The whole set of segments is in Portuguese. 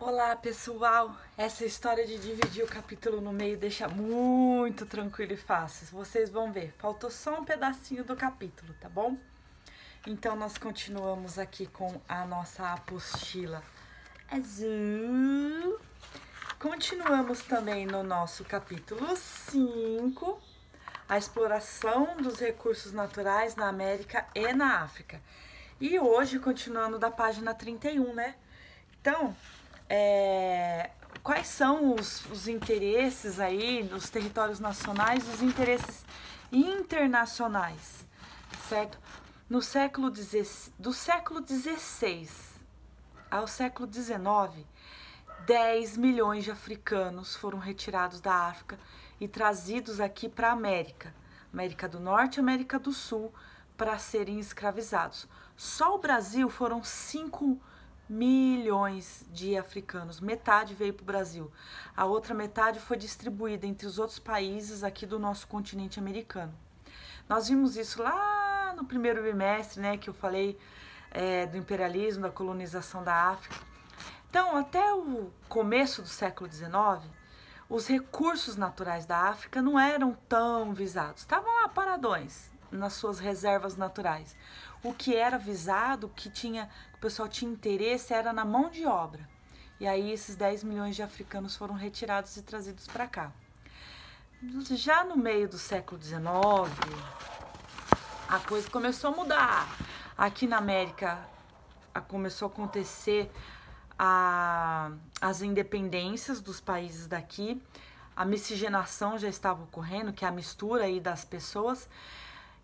Olá pessoal, essa história de dividir o capítulo no meio deixa muito tranquilo e fácil. Vocês vão ver, faltou só um pedacinho do capítulo, tá bom? Então nós continuamos aqui com a nossa apostila azul. Continuamos também no nosso capítulo 5, a exploração dos recursos naturais na América e na África. E hoje continuando da página 31, né? Então, quais são os interesses aí nos territórios nacionais, os interesses internacionais, certo? Do século XVI ao século XIX, 10 milhões de africanos foram retirados da África e trazidos aqui para a América do Norte e América do Sul, para serem escravizados. Só o Brasil foram 5 milhões de africanos, metade veio para o Brasil. A outra metade foi distribuída entre os outros países aqui do nosso continente americano. Nós vimos isso lá no primeiro bimestre, né, que eu falei do imperialismo, da colonização da África. Então, até o começo do século XIX, os recursos naturais da África não eram tão visados, estavam lá paradões nas suas reservas naturais. O que era visado, o pessoal tinha interesse, era na mão de obra. E aí esses 10 milhões de africanos foram retirados e trazidos para cá. Já no meio do século XIX, a coisa começou a mudar. Aqui na América começou a acontecer as independências dos países daqui. A miscigenação já estava ocorrendo, que é a mistura aí das pessoas.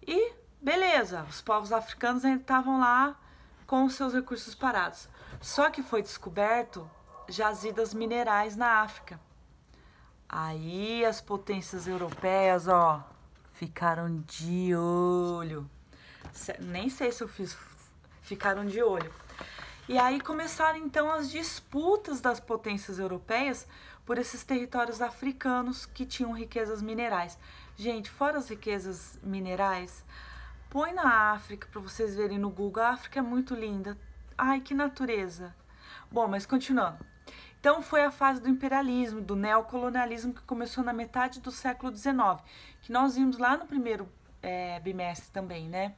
E beleza, os povos africanos ainda estavam lá com os seus recursos parados. Só que foi descoberto jazidas minerais na África. Aí as potências europeias, ficaram de olho. Nem sei se eu ficaram de olho. E aí começaram então as disputas das potências europeias por esses territórios africanos que tinham riquezas minerais. Gente, fora as riquezas minerais, põe na África para vocês verem no Google. A África é muito linda. Ai, que natureza. Bom, mas continuando. Então foi a fase do imperialismo, do neocolonialismo, que começou na metade do século XIX, que nós vimos lá no primeiro bimestre também, né?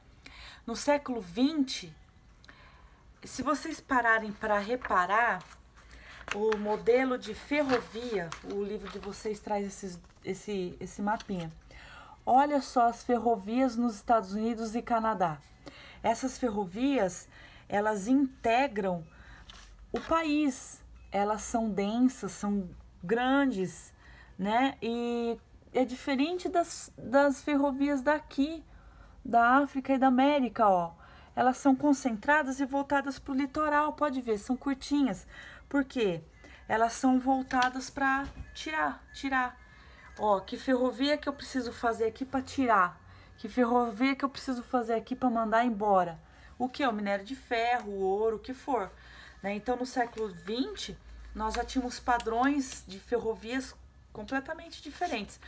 No século XX, se vocês pararem para reparar, o modelo de ferrovia, o livro de vocês traz esse mapinha. Olha só as ferrovias nos Estados Unidos e Canadá. Essas ferrovias, elas integram o país. Elas são densas, são grandes, né? E é diferente das ferrovias daqui, da África e da América, Elas são concentradas e voltadas para o litoral, pode ver, são curtinhas. Por quê? Elas são voltadas para tirar. Que ferrovia que eu preciso fazer aqui para tirar? Que ferrovia que eu preciso fazer aqui para mandar embora? O que? O minério de ferro, o ouro, o que for. Né? Então, no século XX, nós já tínhamos padrões de ferrovias completamente diferentes.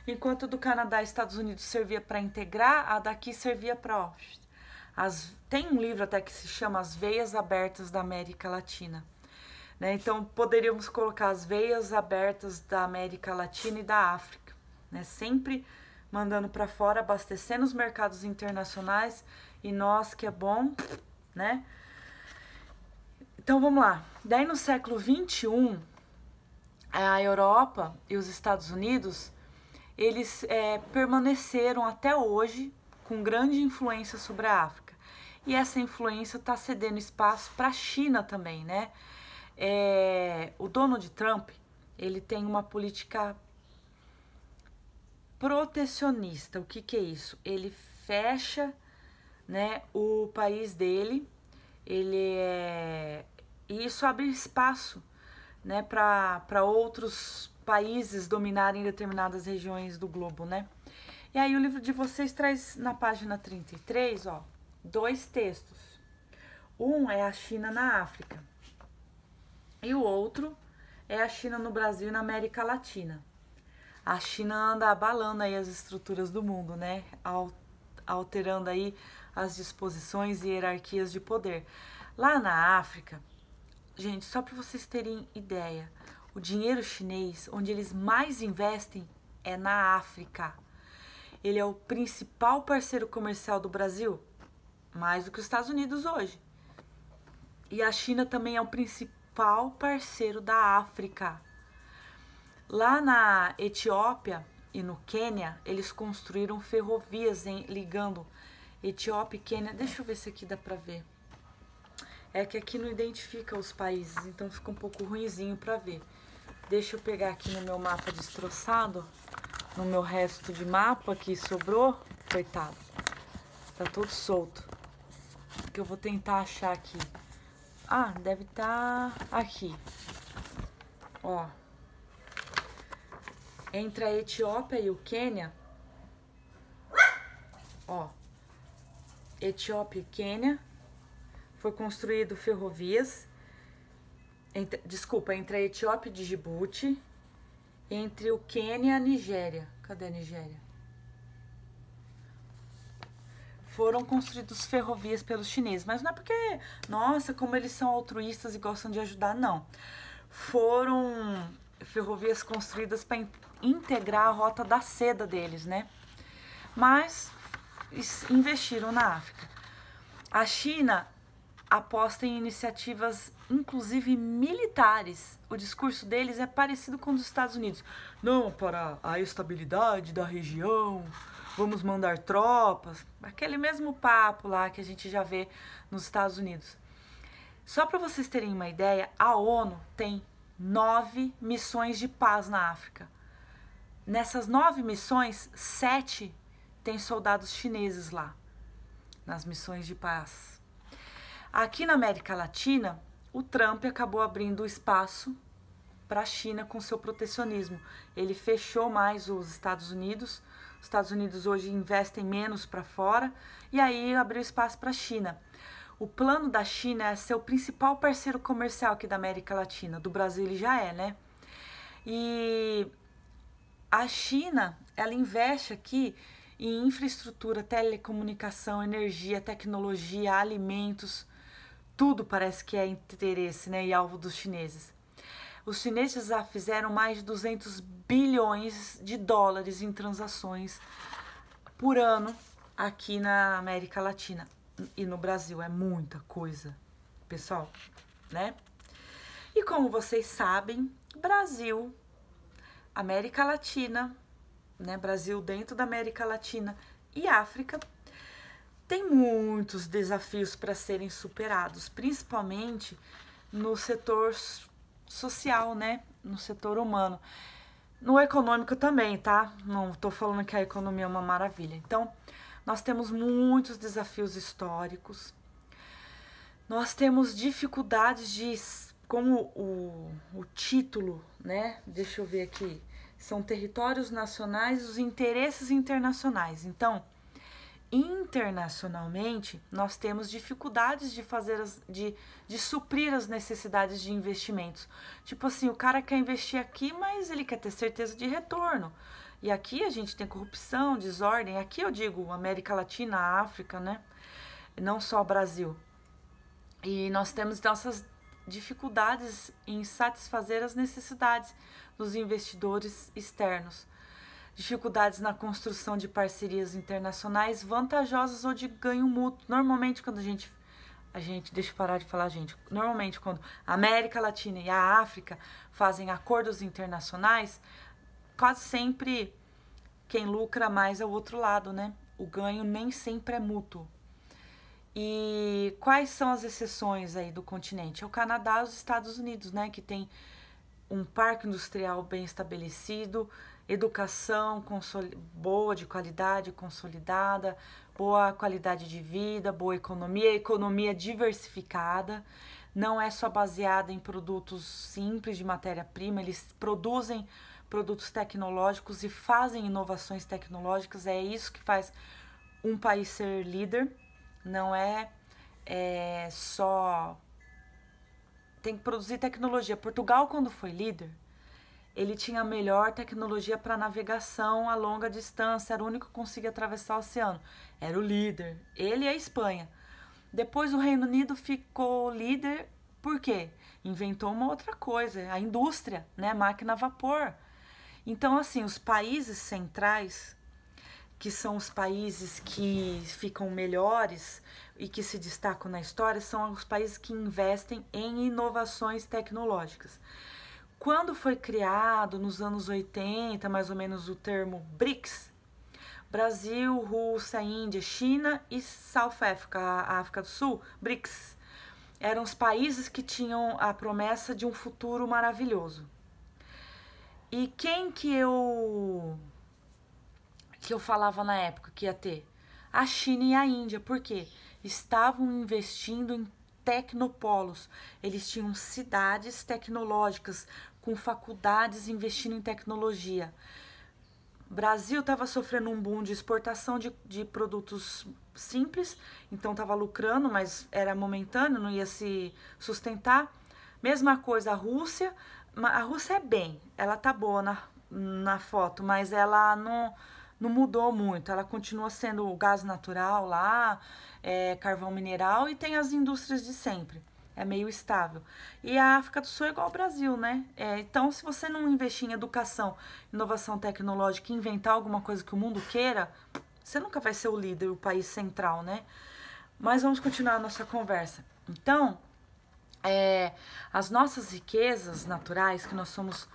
Enquanto do Canadá e Estados Unidos servia para integrar, a daqui servia para... Tem um livro até que se chama As Veias Abertas da América Latina. Né? Então, poderíamos colocar as veias abertas da América Latina e da África, né? Sempre mandando para fora, abastecendo os mercados internacionais, e nós, que é bom, né? Então, vamos lá. Daí, no século XXI, a Europa e os Estados Unidos, eles permaneceram até hoje com grande influência sobre a África. E essa influência está cedendo espaço para a China também, né? O Donald Trump, ele tem uma política protecionista. O que é isso? Ele fecha, né, o país dele, e isso abre espaço, né, para outros países dominarem determinadas regiões do globo, né? E aí o livro de vocês traz na página 33, 2 textos. Um é a China na África. E o outro é a China no Brasil e na América Latina. A China anda abalando aí as estruturas do mundo, né? Alterando aí as disposições e hierarquias de poder. Lá na África, gente, só para vocês terem ideia, o dinheiro chinês, onde eles mais investem, é na África. Ele é o principal parceiro comercial do Brasil, mais do que os Estados Unidos hoje. E a China também é o principal parceiro da África. Lá na Etiópia e no Quênia, eles construíram ferrovias ligando Etiópia e Quênia. Deixa eu ver se aqui dá pra ver. É que aqui não identifica os países, então fica um pouco ruinzinho pra ver. Deixa eu pegar aqui no meu mapa destroçado, no meu resto de mapa que sobrou. Coitado, tá todo solto. Que eu vou tentar achar aqui. Ah, deve estar aqui. Ó. Entre a Etiópia e o Quênia. Ó. Etiópia e Quênia. Foi construído ferrovias. Entre a Etiópia e Djibouti. Entre o Quênia e a Nigéria. Cadê a Nigéria? Foram construídas ferrovias pelos chineses. Mas não é porque, nossa, como eles são altruístas e gostam de ajudar, não. Foram ferrovias construídas para integrar a rota da seda deles, né? Mas investiram na África. A China aposta em iniciativas, inclusive militares. O discurso deles é parecido com o dos Estados Unidos. Não, para a estabilidade da região, vamos mandar tropas. Aquele mesmo papo lá que a gente já vê nos Estados Unidos. Só para vocês terem uma ideia, a ONU tem 9 missões de paz na África. Nessas 9 missões, 7 tem soldados chineses lá, nas missões de paz. Aqui na América Latina, o Trump acabou abrindo espaço para a China com seu protecionismo. Ele fechou mais os Estados Unidos. Os Estados Unidos hoje investem menos para fora e aí abriu espaço para a China. O plano da China é ser o principal parceiro comercial aqui da América Latina. Do Brasil ele já é, né? E a China, ela investe aqui em infraestrutura, telecomunicação, energia, tecnologia, alimentos. Tudo parece que é interesse, né, e alvo dos chineses. Os chineses já fizeram mais de 200 bilhões de dólares em transações por ano aqui na América Latina e no Brasil. É muita coisa, pessoal, né? E como vocês sabem, Brasil, América Latina, né, Brasil dentro da América Latina e África, tem muitos desafios para serem superados, principalmente no setor social, né? No setor humano. No econômico também, tá? Não tô falando que a economia é uma maravilha. Então, nós temos muitos desafios históricos. Nós temos dificuldades de, como o título, né? Deixa eu ver aqui. São territórios nacionais e os interesses internacionais. Então, internacionalmente, nós temos dificuldades de fazer de suprir as necessidades de investimentos. Tipo assim, o cara quer investir aqui, mas ele quer ter certeza de retorno. E aqui a gente tem corrupção, desordem. Aqui eu digo América Latina, África, né? Não só o Brasil. E nós temos nossas dificuldades em satisfazer as necessidades dos investidores externos. Dificuldades na construção de parcerias internacionais vantajosas ou de ganho mútuo. Normalmente, quando a gente deixa eu parar de falar, gente. Normalmente, quando a América Latina e a África fazem acordos internacionais, quase sempre quem lucra mais é o outro lado, né? O ganho nem sempre é mútuo. E quais são as exceções aí do continente? É o Canadá e os Estados Unidos, né? Que tem um parque industrial bem estabelecido, educação boa, de qualidade, consolidada, boa qualidade de vida, boa economia diversificada. Não é só baseada em produtos simples de matéria-prima, eles produzem produtos tecnológicos e fazem inovações tecnológicas. É isso que faz um país ser líder. Não é só... Tem que produzir tecnologia. Portugal, quando foi líder, ele tinha a melhor tecnologia para navegação a longa distância, era o único que conseguia atravessar o oceano. Era o líder, ele e a Espanha. Depois o Reino Unido ficou líder Por quê? Inventou uma outra coisa, a indústria, né? Máquina a vapor. Então, assim, os países centrais, que são os países que ficam melhores e que se destacam na história, são os países que investem em inovações tecnológicas. Quando foi criado, nos anos 80, mais ou menos, o termo BRICS, Brasil, Rússia, Índia, China e South Africa, a África do Sul, BRICS, eram os países que tinham a promessa de um futuro maravilhoso. E quem que eu falava na época que ia ter? A China e a Índia. Por quê? Estavam investindo em tecnopolos. Eles tinham cidades tecnológicas, com faculdades investindo em tecnologia. O Brasil estava sofrendo um boom de exportação de produtos simples, então estava lucrando, mas era momentâneo, não ia se sustentar. Mesma coisa a Rússia. A Rússia é bem, ela tá boa na foto, mas ela não mudou muito. Ela continua sendo o gás natural lá, carvão mineral, e tem as indústrias de sempre. É meio estável. E a África do Sul é igual ao Brasil, né? Então, se você não investir em educação, inovação tecnológica e inventar alguma coisa que o mundo queira, você nunca vai ser o líder, o país central, né? Mas vamos continuar a nossa conversa. Então, as nossas riquezas naturais, que nós somos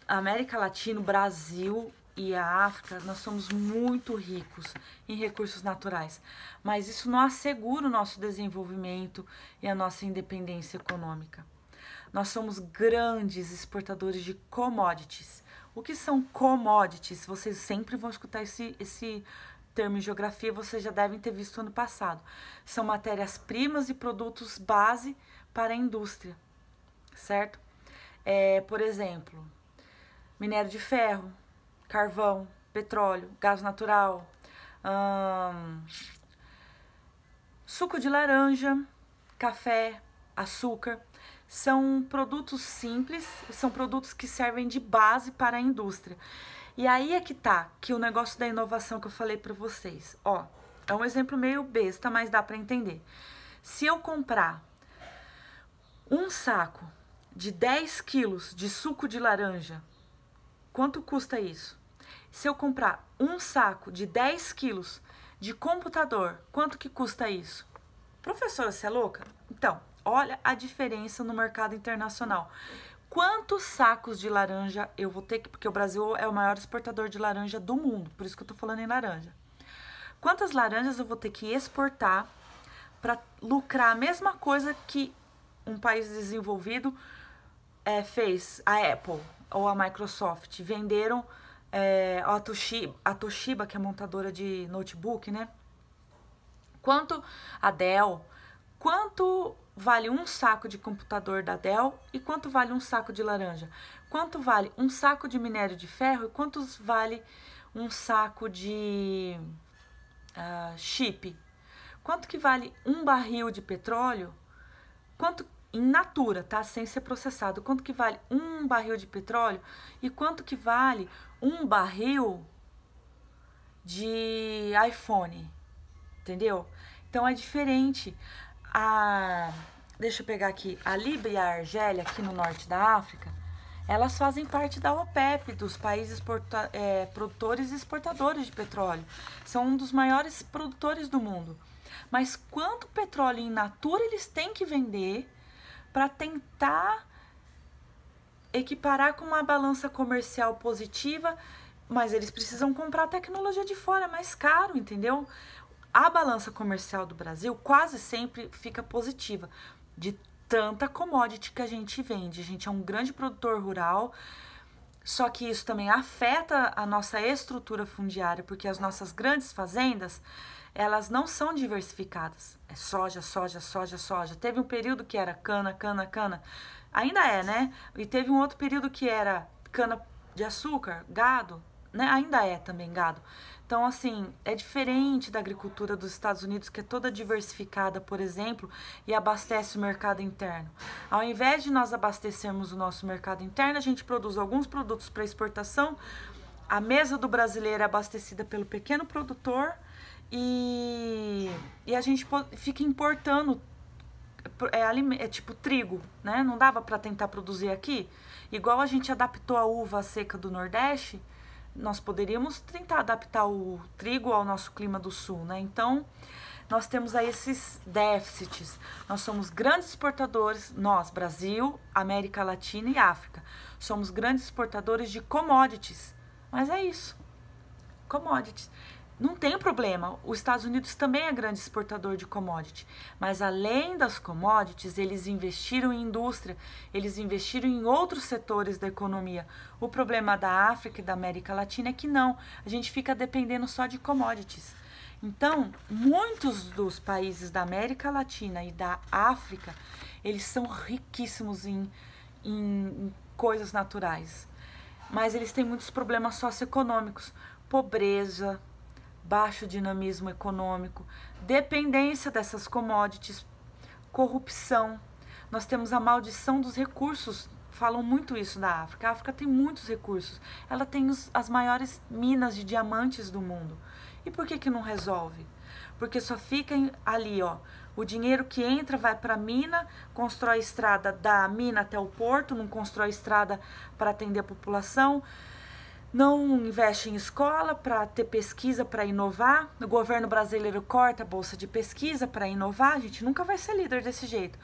a América Latina, o Brasil e a África, nós somos muito ricos em recursos naturais, mas isso não assegura o nosso desenvolvimento e a nossa independência econômica. Nós somos grandes exportadores de commodities. O que são commodities? Vocês sempre vão escutar esse termo em geografia, vocês já devem ter visto ano passado. São matérias-primas e produtos base para a indústria, certo? Por exemplo, minério de ferro, carvão, petróleo, gás natural, suco de laranja, café, açúcar. São produtos simples, são produtos que servem de base para a indústria. E aí é que tá, que o negócio da inovação que eu falei para vocês. Ó, é um exemplo meio besta, mas dá para entender. Se eu comprar um saco de 10 quilos de suco de laranja, quanto custa isso? Se eu comprar um saco de 10 quilos de computador, quanto que custa isso? Professora, você é louca? Então, olha a diferença no mercado internacional. Quantos sacos de laranja eu vou ter que... Porque o Brasil é o maior exportador de laranja do mundo, por isso que eu tô falando em laranja. Quantas laranjas eu vou ter que exportar para lucrar a mesma coisa que um país desenvolvido fez? A Apple ou a Microsoft venderam a Toshiba, que é montadora de notebook, né? A Dell, quanto vale um saco de computador da Dell e quanto vale um saco de laranja? Quanto vale um saco de minério de ferro e quanto vale um saco de chip? Quanto que vale um barril de petróleo? Quanto in natura, tá? Sem ser processado. Quanto que vale um barril de petróleo e quanto que vale um barril de iPhone? Entendeu? Então é diferente. Deixa eu pegar aqui. A Líbia e a Argélia, aqui no norte da África, elas fazem parte da OPEP, dos países produtores e exportadores de petróleo. São um dos maiores produtores do mundo. Mas quanto petróleo in natura eles têm que vender para tentar equiparar com uma balança comercial positiva, mas eles precisam comprar tecnologia de fora, mais caro, entendeu? A balança comercial do Brasil quase sempre fica positiva, de tanta commodity que a gente vende. A gente é um grande produtor rural, só que isso também afeta a nossa estrutura fundiária, porque as nossas grandes fazendas, elas não são diversificadas. É soja, soja, soja, soja. Teve um período que era cana, cana, cana. Ainda é, né? E teve um outro período que era cana de açúcar, gado, né? Ainda é também gado. Então, assim, é diferente da agricultura dos Estados Unidos, que é toda diversificada, por exemplo, e abastece o mercado interno. Ao invés de nós abastecermos o nosso mercado interno, a gente produz alguns produtos para exportação. A mesa do brasileiro é abastecida pelo pequeno produtor e a gente fica importando é tipo trigo, né? Não dava para tentar produzir aqui? Igual a gente adaptou a uva seca do Nordeste, nós poderíamos tentar adaptar o trigo ao nosso clima do Sul, né? Então, nós temos aí esses déficits. Nós somos grandes exportadores, nós, Brasil, América Latina e África, somos grandes exportadores de commodities. Mas é isso, commodities. Não tem problema, os Estados Unidos também é grande exportador de commodity, mas além das commodities, eles investiram em indústria, eles investiram em outros setores da economia. O problema da África e da América Latina é que não, a gente fica dependendo só de commodities. Então, muitos dos países da América Latina e da África, eles são riquíssimos em coisas naturais, mas eles têm muitos problemas socioeconômicos, pobreza, baixo dinamismo econômico, dependência dessas commodities, corrupção. Nós temos a maldição dos recursos, falam muito isso da África. A África tem muitos recursos, ela tem as maiores minas de diamantes do mundo. E por que não resolve? Porque só fica ali, ó, o dinheiro que entra vai para a mina, constrói estrada da mina até o porto, não constrói estrada para atender a população, não investe em escola para ter pesquisa, para inovar. O governo brasileiro corta a bolsa de pesquisa para inovar. A gente nunca vai ser líder desse jeito.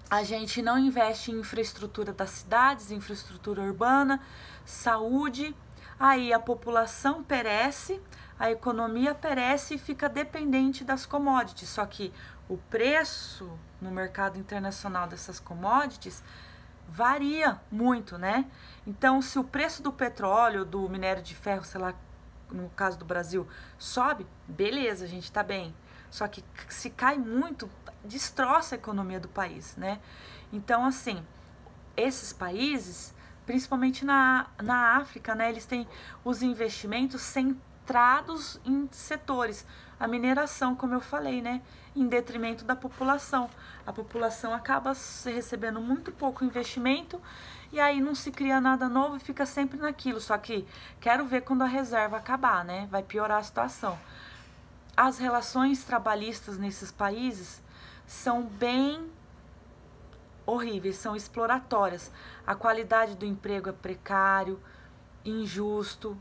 A gente não investe em infraestrutura das cidades, infraestrutura urbana, saúde. Aí a população perece, a economia perece e fica dependente das commodities. Só que o preço no mercado internacional dessas commodities varia muito, né? Então, se o preço do petróleo, do minério de ferro, sei lá, no caso do Brasil, sobe, beleza, a gente tá bem. Só que se cai muito, destroça a economia do país, né? Então, assim, esses países, principalmente na África, né? Eles têm os investimentos centrados em setores. A mineração, como eu falei, né? Em detrimento da população. A população acaba recebendo muito pouco investimento e aí não se cria nada novo e fica sempre naquilo. Só que quero ver quando a reserva acabar, né? Vai piorar a situação. As relações trabalhistas nesses países são bem horríveis, são exploratórias. A qualidade do emprego é precário, injusto.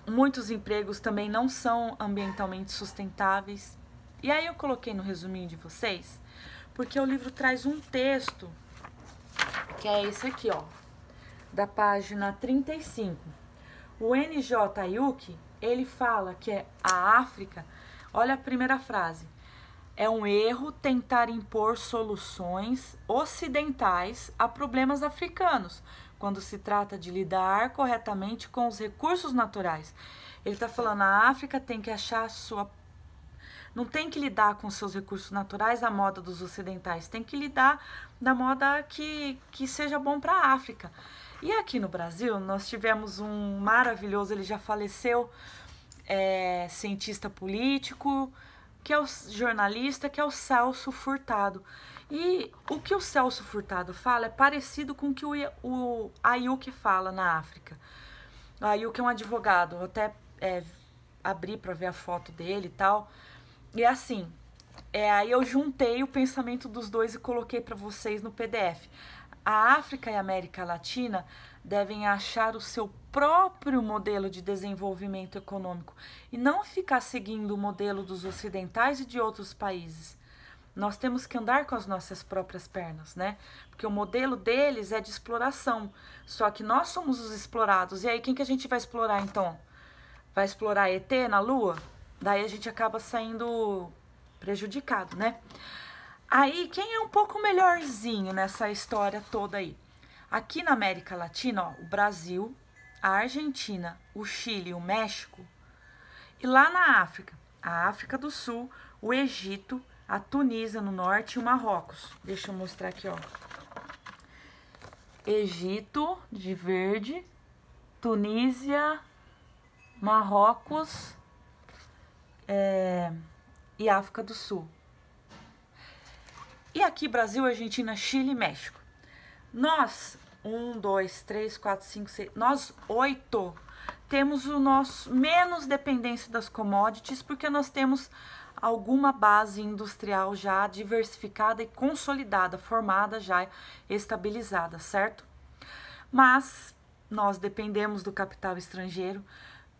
Muitos empregos também não são ambientalmente sustentáveis. E aí eu coloquei no resuminho de vocês, porque o livro traz um texto, que é esse aqui, ó, da página 35. O N.J. Ayuki, ele fala que a África, olha a primeira frase, é um erro tentar impor soluções ocidentais a problemas africanos, quando se trata de lidar corretamente com os recursos naturais. Ele está falando, a África tem que achar não tem que lidar com seus recursos naturais à moda dos ocidentais, tem que lidar da moda que seja bom para a África. E aqui no Brasil, nós tivemos um maravilhoso, ele já faleceu, cientista político, que é o jornalista, que é o Celso Furtado. E o que o Celso Furtado fala é parecido com o que o Ayuki fala na África. O Ayuki é um advogado, eu até abri para ver a foto dele e tal. E assim, aí eu juntei o pensamento dos dois e coloquei para vocês no PDF. A África e a América Latina devem achar o seu próprio modelo de desenvolvimento econômico e não ficar seguindo o modelo dos ocidentais e de outros países. Nós temos que andar com as nossas próprias pernas, né? Porque o modelo deles é de exploração, só que nós somos os explorados. E aí quem que a gente vai explorar então? Vai explorar ET na Lua? Daí a gente acaba saindo prejudicado, né? Aí, quem é um pouco melhorzinho nessa história toda aí? Aqui na América Latina, ó, o Brasil, a Argentina, o Chile, o México. E lá na África, a África do Sul, o Egito, a Tunísia no norte e o Marrocos. Deixa eu mostrar aqui, ó. Egito, de verde, Tunísia, Marrocos... e África do Sul. E aqui Brasil, Argentina, Chile e México. Nós, 1, 2, 3, 4, 5, 6, nós 8 temos o nosso menos dependência das commodities, porque nós temos alguma base industrial já diversificada e consolidada, formada, já estabilizada, certo? Mas nós dependemos do capital estrangeiro,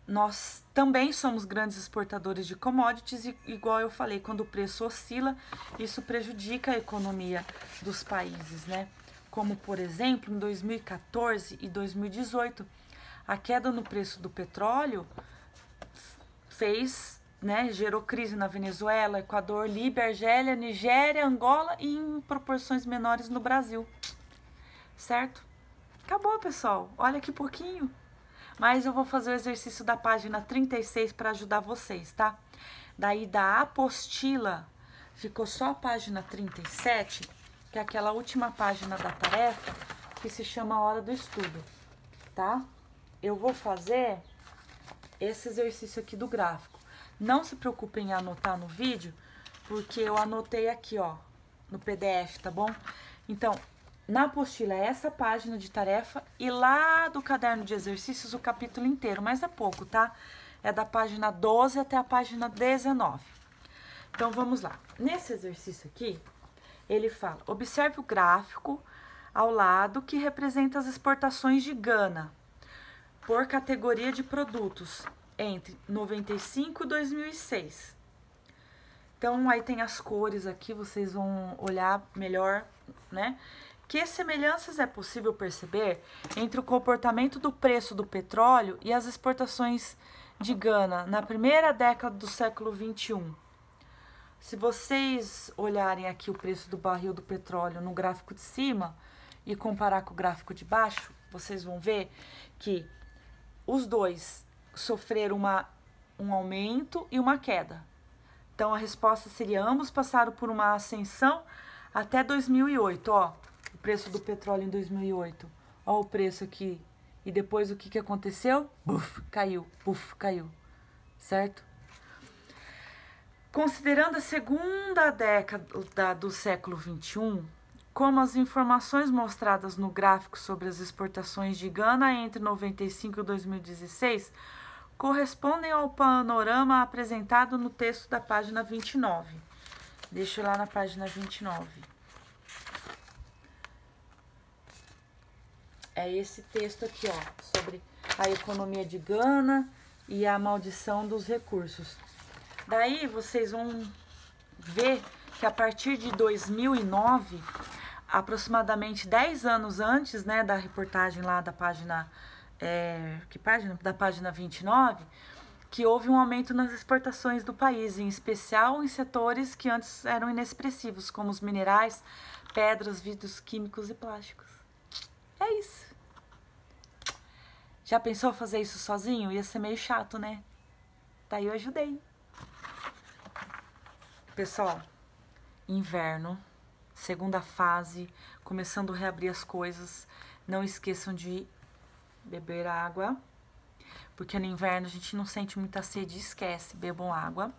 nós também somos grandes exportadores de commodities e, igual eu falei, quando o preço oscila, isso prejudica a economia dos países, né? Como, por exemplo, em 2014 e 2018, a queda no preço do petróleo gerou crise na Venezuela, Equador, Líbia, Argélia, Nigéria, Angola e em proporções menores no Brasil, certo? Acabou, pessoal. Olha que pouquinho. Mas eu vou fazer o exercício da página 36 para ajudar vocês, tá? Daí da apostila ficou só a página 37, que é aquela última página da tarefa, que se chama Hora do Estudo, tá? Eu vou fazer esse exercício aqui do gráfico. Não se preocupem em anotar no vídeo, porque eu anotei aqui, ó, no PDF, tá bom? Então, na apostila é essa página de tarefa e lá do caderno de exercícios o capítulo inteiro, mas é pouco, tá? É da página 12 até a página 19. Então, vamos lá. Nesse exercício aqui, ele fala, observe o gráfico ao lado que representa as exportações de Gana por categoria de produtos entre 95 e 2006. Então, aí tem as cores aqui, vocês vão olhar melhor, né? Que semelhanças é possível perceber entre o comportamento do preço do petróleo e as exportações de Gana na primeira década do século XXI? Se vocês olharem aqui o preço do barril do petróleo no gráfico de cima e comparar com o gráfico de baixo, vocês vão ver que os dois sofreram um aumento e uma queda. Então, a resposta seria, ambos passaram por uma ascensão até 2008, ó. O preço do petróleo em 2008. Ó o preço aqui. E depois o que aconteceu? Buf, caiu. Buf, caiu. Certo? Considerando a segunda década do século XXI, como as informações mostradas no gráfico sobre as exportações de Gana entre 95 e 2016 correspondem ao panorama apresentado no texto da página 29. Deixa eu ir lá na página 29. É esse texto aqui, ó, sobre a economia de Gana e a maldição dos recursos. Daí vocês vão ver que a partir de 2009, aproximadamente 10 anos antes, né, da reportagem lá da página, Da página 29, que houve um aumento nas exportações do país, em especial em setores que antes eram inexpressivos, como os minerais, pedras, vidros químicos e plásticos. É isso. Já pensou fazer isso sozinho? Ia ser meio chato, né? Daí eu ajudei. Pessoal, inverno, segunda fase, começando a reabrir as coisas. Não esqueçam de beber água, porque no inverno a gente não sente muita sede, esquece, bebam água.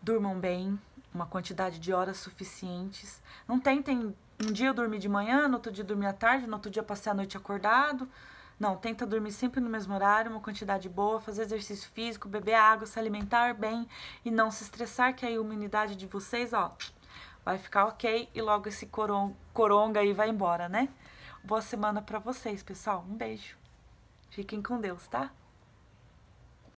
Durmam bem, uma quantidade de horas suficientes. Não tentem um dia dormir de manhã, no outro dia dormir à tarde, no outro dia passar a noite acordado. Não, tenta dormir sempre no mesmo horário, uma quantidade boa, fazer exercício físico, beber água, se alimentar bem e não se estressar, que aí a imunidade de vocês, ó, vai ficar ok e logo esse coronga aí vai embora, né? Boa semana pra vocês, pessoal. Um beijo. Fiquem com Deus, tá?